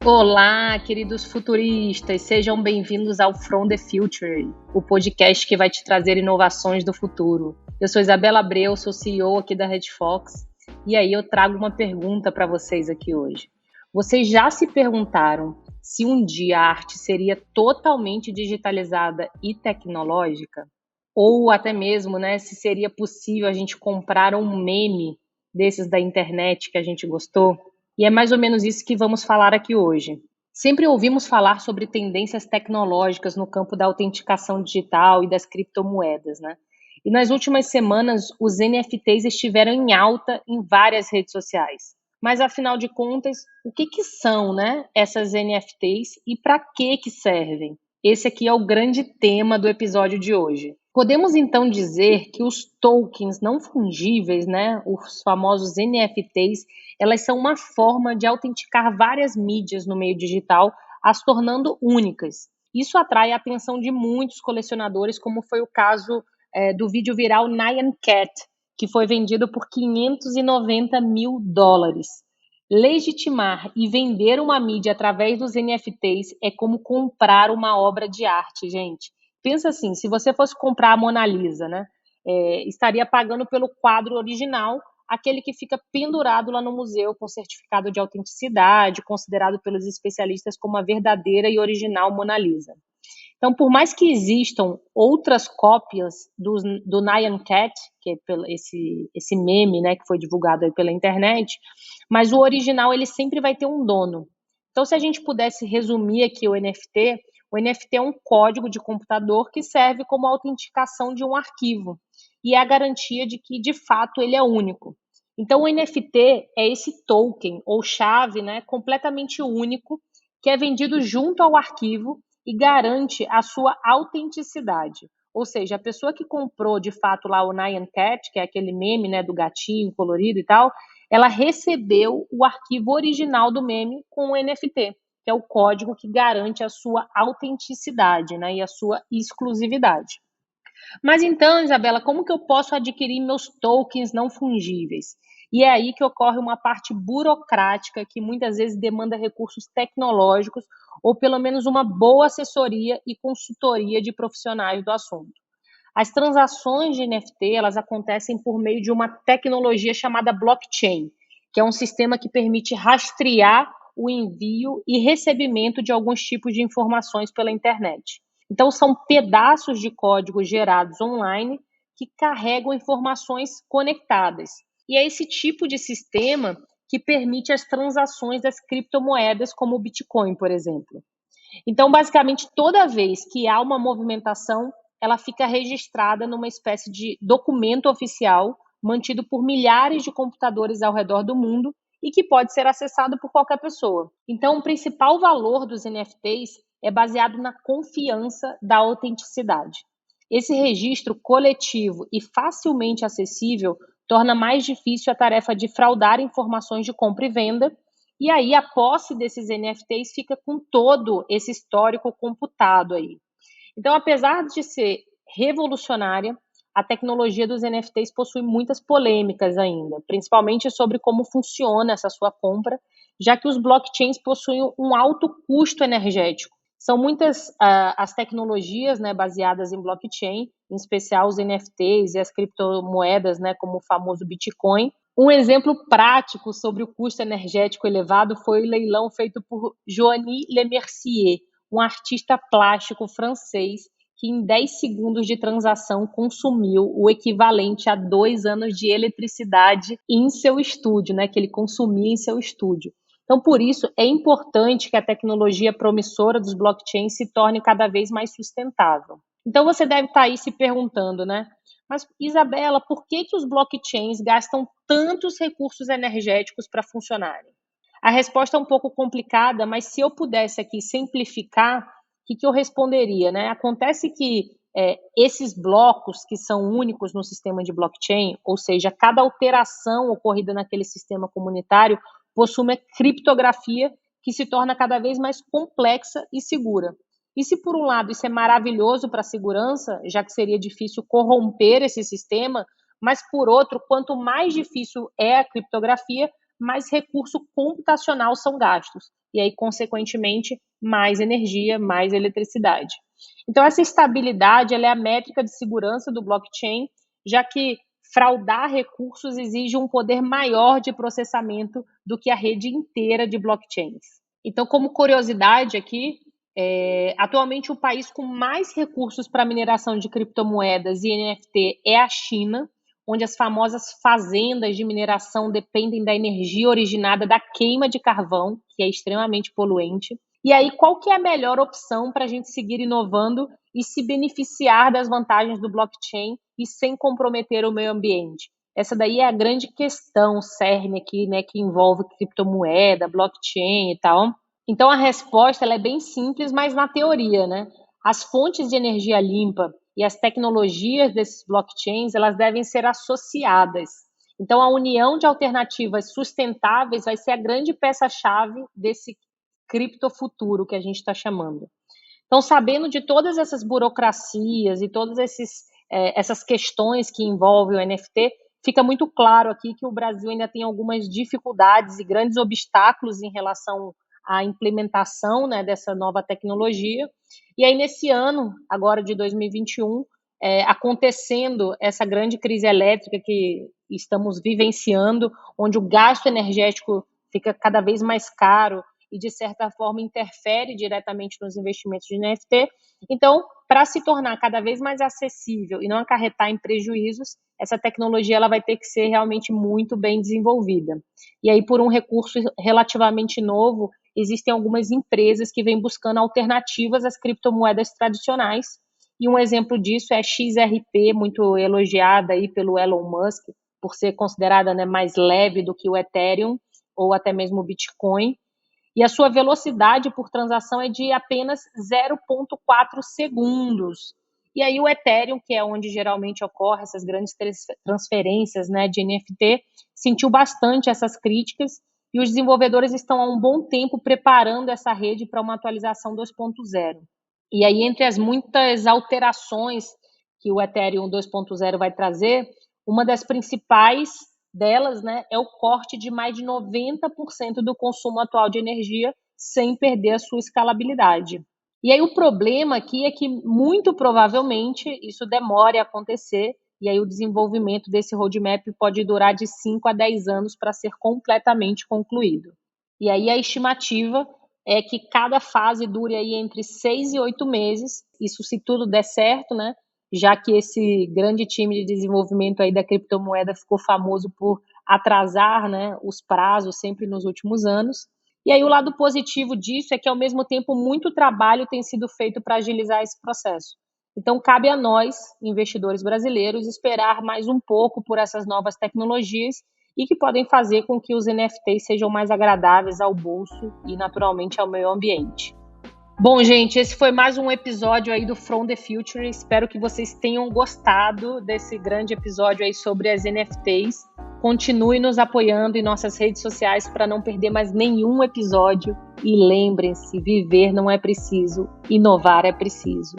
Olá, queridos futuristas, sejam bem-vindos ao From the Future, o podcast que vai te trazer inovações do futuro. Eu sou Isabela Abreu, sou CEO aqui da Redfox, e aí eu trago uma pergunta para vocês aqui hoje. Vocês já se perguntaram se um dia a arte seria totalmente digitalizada e tecnológica? Ou até mesmo, se seria possível a gente comprar um meme desses da internet que a gente gostou? E é mais ou menos isso que vamos falar aqui hoje. Sempre ouvimos falar sobre tendências tecnológicas no campo da autenticação digital e das criptomoedas, né? E nas últimas semanas, os NFTs estiveram em alta em várias redes sociais. Mas afinal de contas, o que são, essas NFTs e para que servem? Esse aqui é o grande tema do episódio de hoje. Podemos então dizer que os tokens não fungíveis, os famosos NFTs, elas são uma forma de autenticar várias mídias no meio digital, as tornando únicas. Isso atrai a atenção de muitos colecionadores, como foi o caso do vídeo viral Nyan Cat, que foi vendido por $590 mil. Legitimar e vender uma mídia através dos NFTs é como comprar uma obra de arte, gente. Pensa assim, se você fosse comprar a Mona Lisa, estaria pagando pelo quadro original, aquele que fica pendurado lá no museu com certificado de autenticidade, considerado pelos especialistas como a verdadeira e original Mona Lisa. Então, por mais que existam outras cópias do Nyan Cat, que é esse meme, que foi divulgado aí pela internet, mas o original ele sempre vai ter um dono. Então, se a gente pudesse resumir aqui o NFT é um código de computador que serve como autenticação de um arquivo e é a garantia de que, de fato, ele é único. Então, o NFT é esse token ou chave, completamente único que é vendido junto ao arquivo e garante a sua autenticidade. Ou seja, a pessoa que comprou de fato lá o Nyan Cat, que é aquele meme, do gatinho colorido e tal, ela recebeu o arquivo original do meme com o NFT, que é o código que garante a sua autenticidade, e a sua exclusividade. Mas então, Isabela, como que eu posso adquirir meus tokens não fungíveis? E é aí que ocorre uma parte burocrática que muitas vezes demanda recursos tecnológicos ou pelo menos uma boa assessoria e consultoria de profissionais do assunto. As transações de NFT, elas acontecem por meio de uma tecnologia chamada blockchain, que é um sistema que permite rastrear o envio e recebimento de alguns tipos de informações pela internet. Então, são pedaços de código gerados online que carregam informações conectadas. E é esse tipo de sistema que permite as transações das criptomoedas, como o Bitcoin, por exemplo. Então, basicamente, toda vez que há uma movimentação, ela fica registrada numa espécie de documento oficial, mantido por milhares de computadores ao redor do mundo e que pode ser acessado por qualquer pessoa. Então, o principal valor dos NFTs é baseado na confiança da autenticidade. Esse registro coletivo e facilmente acessível torna mais difícil a tarefa de fraudar informações de compra e venda, e aí a posse desses NFTs fica com todo esse histórico computado aí. Então, apesar de ser revolucionária, a tecnologia dos NFTs possui muitas polêmicas ainda, principalmente sobre como funciona essa sua compra, já que os blockchains possuem um alto custo energético. São muitas as tecnologias baseadas em blockchain, em especial os NFTs e as criptomoedas, como o famoso Bitcoin. Um exemplo prático sobre o custo energético elevado foi o leilão feito por Joanny Lemercier, um artista plástico francês que em 10 segundos de transação consumiu o equivalente a 2 anos de eletricidade em seu estúdio, que ele consumia em seu estúdio. Então, por isso, é importante que a tecnologia promissora dos blockchains se torne cada vez mais sustentável. Então, você deve estar aí se perguntando, mas, Isabela, por que os blockchains gastam tantos recursos energéticos para funcionarem? A resposta é um pouco complicada, mas se eu pudesse aqui simplificar, o que eu responderia? Acontece que esses blocos que são únicos no sistema de blockchain, ou seja, cada alteração ocorrida naquele sistema comunitário possui uma criptografia que se torna cada vez mais complexa e segura. E se por um lado isso é maravilhoso para a segurança, já que seria difícil corromper esse sistema, mas por outro, quanto mais difícil é a criptografia, mais recurso computacional são gastos. e aí, consequentemente, mais energia, mais eletricidade. Então, essa estabilidade ela é a métrica de segurança do blockchain, já que fraudar recursos exige um poder maior de processamento do que a rede inteira de blockchains. Então, como curiosidade aqui, atualmente o país com mais recursos para mineração de criptomoedas e NFT é a China, onde as famosas fazendas de mineração dependem da energia originada da queima de carvão, que é extremamente poluente. E aí, qual que é a melhor opção para a gente seguir inovando e se beneficiar das vantagens do blockchain e sem comprometer o meio ambiente? Essa daí é a grande questão, cerne aqui, né, que envolve criptomoeda, blockchain e tal. Então, a resposta ela é bem simples, mas na teoria, né? As fontes de energia limpa e as tecnologias desses blockchains, elas devem ser associadas. Então, a união de alternativas sustentáveis vai ser a grande peça-chave desse criptofuturo que a gente está chamando. Então, sabendo de todas essas burocracias e todas essas questões que envolvem o NFT, fica muito claro aqui que o Brasil ainda tem algumas dificuldades e grandes obstáculos em relação à implementação, né, dessa nova tecnologia. E aí, nesse ano, agora de 2021, acontecendo essa grande crise elétrica que estamos vivenciando, onde o gasto energético fica cada vez mais caro e, de certa forma, interfere diretamente nos investimentos de NFT. Então, para se tornar cada vez mais acessível e não acarretar em prejuízos, essa tecnologia ela vai ter que ser realmente muito bem desenvolvida. E aí, por um recurso relativamente novo, existem algumas empresas que vêm buscando alternativas às criptomoedas tradicionais, e um exemplo disso é a XRP, muito elogiada aí pelo Elon Musk, por ser considerada, né, mais leve do que o Ethereum, ou até mesmo o Bitcoin, e a sua velocidade por transação é de apenas 0,4 segundos. E aí o Ethereum, que é onde geralmente ocorrem essas grandes transferências, né, de NFT, sentiu bastante essas críticas e os desenvolvedores estão há um bom tempo preparando essa rede para uma atualização 2.0. E aí, entre as muitas alterações que o Ethereum 2.0 vai trazer, uma das principais delas, né, é o corte de mais de 90% do consumo atual de energia sem perder a sua escalabilidade. E aí o problema aqui é que, muito provavelmente, isso demore a acontecer, e aí o desenvolvimento desse roadmap pode durar de 5 a 10 anos para ser completamente concluído. E aí a estimativa é que cada fase dure aí entre 6 e 8 meses, isso se tudo der certo, né? Já que esse grande time de desenvolvimento aí da criptomoeda ficou famoso por atrasar, né, os prazos sempre nos últimos anos. E aí o lado positivo disso é que, ao mesmo tempo, muito trabalho tem sido feito para agilizar esse processo. Então, cabe a nós, investidores brasileiros, esperar mais um pouco por essas novas tecnologias e que podem fazer com que os NFTs sejam mais agradáveis ao bolso e, naturalmente, ao meio ambiente. Bom, gente, esse foi mais um episódio aí do From the Future. Espero que vocês tenham gostado desse grande episódio aí sobre as NFTs. Continue nos apoiando em nossas redes sociais para não perder mais nenhum episódio. E lembrem-se, viver não é preciso, inovar é preciso.